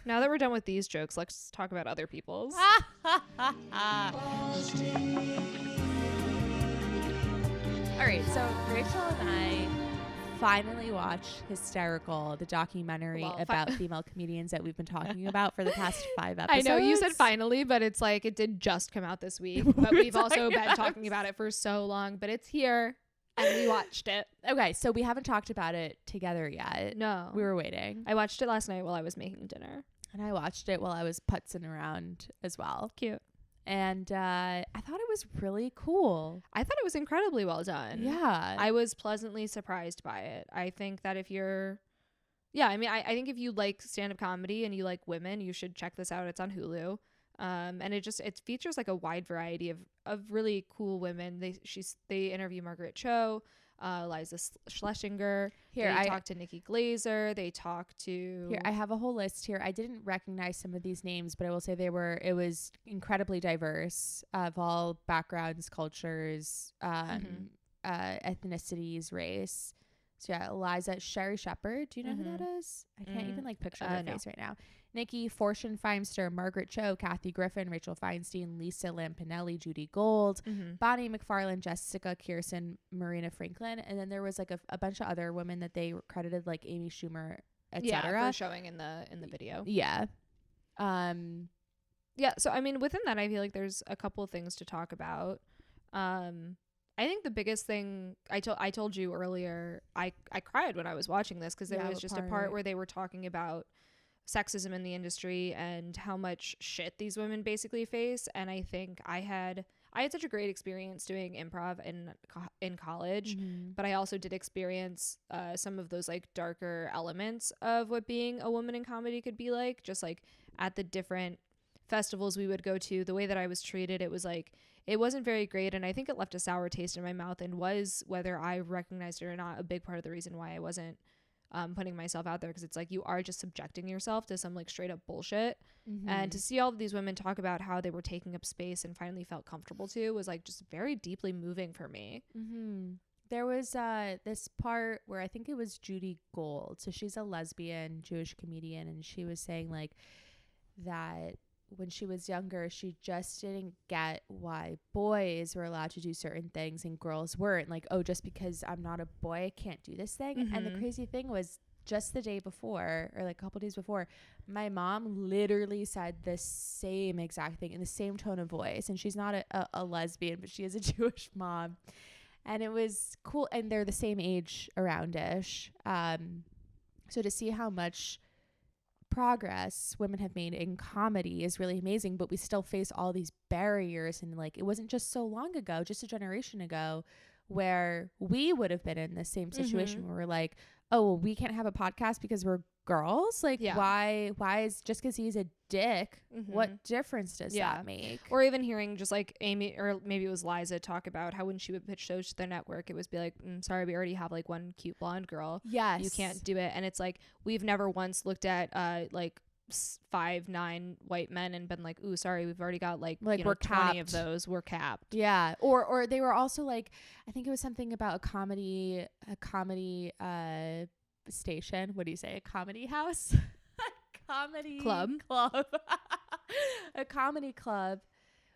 Now that we're done with these jokes, let's talk about other people's. All right, so Rachel and I finally watched Hysterical, the documentary about female comedians that we've been talking about for the past 5 episodes. I know you said finally, but it's like it did just come out this week. But we've also been talking about it for so long, but it's here and we watched it. Okay, so we haven't talked about it together yet. No. We were waiting. I watched it last night while I was making dinner. And I watched it while I was putzing around as well. Cute. And I thought it was really cool. I thought it was incredibly well done. Yeah. I was pleasantly surprised by it. I think that if you're... Yeah, I mean, I think if you like stand-up comedy and you like women, you should check this out. It's on Hulu. And it features like a wide variety of really cool women. They interview Margaret Cho, Liza Schlesinger. They talk to Nikki Glaser. They talk to... Here, I have a whole list here. I didn't recognize some of these names, but I will say it was incredibly diverse of all backgrounds, cultures, ethnicities, race. So yeah, Eliza Sherry Shepherd. Do you know who that is? I can't even like picture her face right now. Nikki Fortune Feimster, Margaret Cho, Kathy Griffin, Rachel Feinstein, Lisa Lampanelli, Judy Gold, Bonnie McFarlane, Jessica Kirsten, Marina Franklin, and then there was like a bunch of other women that they credited, like Amy Schumer, etc. Yeah, for showing in the video. Yeah. Yeah. So I mean, within that, I feel like there's a couple of things to talk about. I think the biggest thing I told you earlier, I cried when I was watching this because there was just a part where they were talking about sexism in the industry and how much shit these women basically face. And I think I had such a great experience doing improv in college, but I also did experience some of those like darker elements of what being a woman in comedy could be like, just like at the different festivals we would go to, the way that I was treated, it was like, it wasn't very great. And I think it left a sour taste in my mouth, and was, whether I recognized it or not, a big part of the reason why I wasn't putting myself out there, because it's like you are just subjecting yourself to some like straight up bullshit. And to see all of these women talk about how they were taking up space and finally felt comfortable to was like just very deeply moving for me. There was this part where I think it was Judy Gold, so she's a lesbian Jewish comedian, and she was saying like that when she was younger, she just didn't get why boys were allowed to do certain things and girls weren't. Like, oh, just because I'm not a boy, I can't do this thing. And the crazy thing was, just the day before, or like a couple days before, my mom literally said the same exact thing in the same tone of voice. And she's not a lesbian, but she is a Jewish mom. And it was cool. And they're the same age around-ish. So to see how much progress women have made in comedy is really amazing, but we still face all these barriers. And like, it wasn't just so long ago, just a generation ago, where we would have been in the same situation where we're like, oh, well, we can't have a podcast because we're girls. Like, why is, just because he's a dick, what difference does that make? Or even hearing just like Amy, or maybe it was Liza, talk about how when she would pitch shows to their network, it was be like, sorry, we already have like one cute blonde girl. Yes, you can't do it. And it's like, we've never once looked at like 5'9" white men and been like, ooh, sorry, we've already got like we're 20 capped. of those, we're capped. Yeah. Or they were also like, I think it was something about a comedy station. What do you say? A comedy house? Comedy club. A comedy club,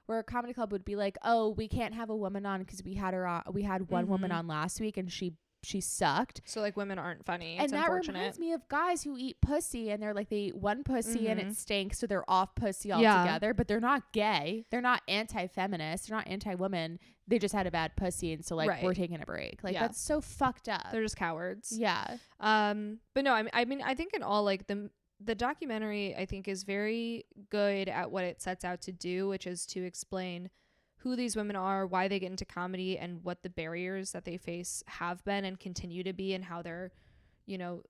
where a comedy club would be like, oh, we can't have a woman on because we had one woman on last week and she sucked. So like, women aren't funny. And it's that unfortunate. reminds me of guys who eat pussy, and they're like, they eat one pussy and it stinks, so they're off pussy altogether. But they're not gay, they're not anti-feminist, they're not anti-woman, they just had a bad pussy, and so like, we're taking a break. Like, that's so fucked up. They're just cowards. Yeah. But no, I mean I think in all, like, the documentary, I think, is very good at what it sets out to do, which is to explain who these women are, why they get into comedy, and what the barriers that they face have been and continue to be, and how they're,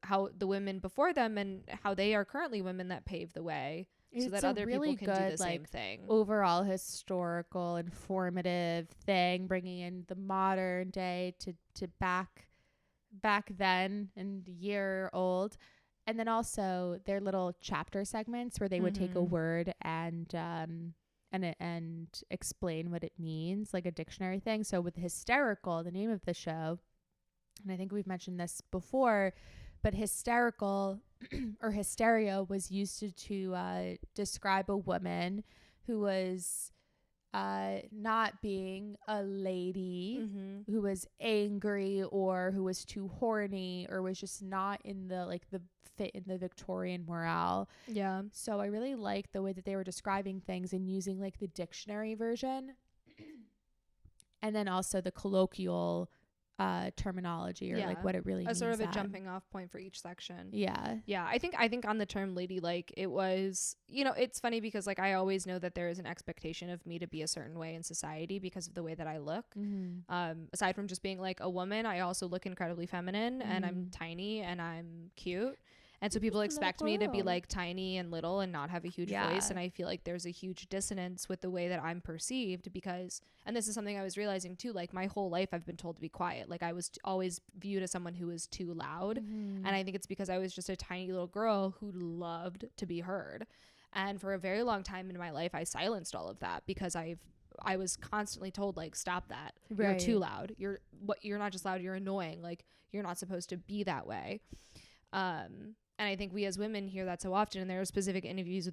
how the women before them and how they are currently women that pave the way, so that other people can do the same thing. Overall historical, informative thing, bringing in the modern day to back then and year old. And then also their little chapter segments where they would take a word and explain what it means, like a dictionary thing. So with Hysterical, the name of the show, and I think we've mentioned this before, but Hysterical or hysteria was used to describe a woman who was not being a lady, who was angry or who was too horny or was just not in the fit in the Victorian morale. Yeah. So I really liked the way that they were describing things and using like the dictionary version and then also the colloquial terminology or like what it really means. Sort of a jumping off point for each section. Yeah. I think on the term ladylike, it was, you know, it's funny because like I always know that there is an expectation of me to be a certain way in society because of the way that I look. Aside from just being like a woman, I also look incredibly feminine and I'm tiny and I'm cute. And so people expect me to be like tiny and little and not have a huge voice. And I feel like there's a huge dissonance with the way that I'm perceived because, and this is something I was realizing too, like my whole life I've been told to be quiet. Like I was always viewed as someone who was too loud. And I think it's because I was just a tiny little girl who loved to be heard. And for a very long time in my life, I silenced all of that because I was constantly told like, stop that. You're too loud. You're not just loud, you're annoying. Like you're not supposed to be that way. And I think we as women hear that so often. And there are specific interviews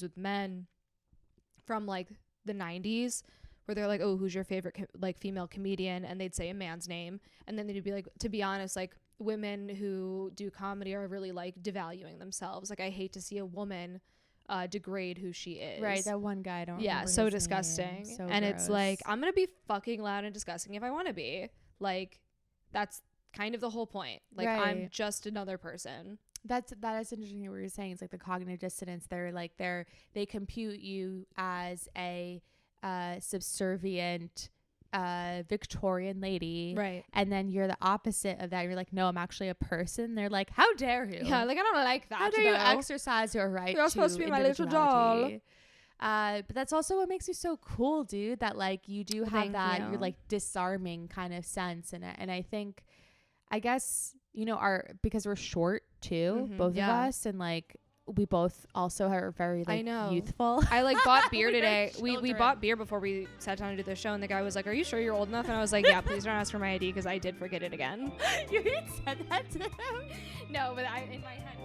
with men from like the 90s where they're like, oh, who's your favorite like female comedian? And they'd say a man's name. And then they'd be like, to be honest, like women who do comedy are really like devaluing themselves. Like I hate to see a woman degrade who she is. Right. That one guy. I don't remember his so disgusting. So and gross. It's like, I'm going to be fucking loud and disgusting if I want to be. Like that's kind of the whole point. Like I'm just another person. That is interesting what you're saying. It's like the cognitive dissonance. They compute you as a subservient Victorian lady, right? And then you're the opposite of that. You're like, no, I'm actually a person. They're like, how dare you? Yeah, like I don't like that. How dare you exercise your right? You're supposed to be my little doll. But that's also what makes you so cool, dude. That like you do have you're like disarming kind of sense, and I think, I guess, you know, because we're short too, both of us, and like we both also are very like youthful. I like bought beer today. We bought beer before we sat down to do the show, and the guy was like, "Are you sure you're old enough?" And I was like, "Yeah, please don't ask for my ID because I did forget it again." You said that to him? No, but in my head.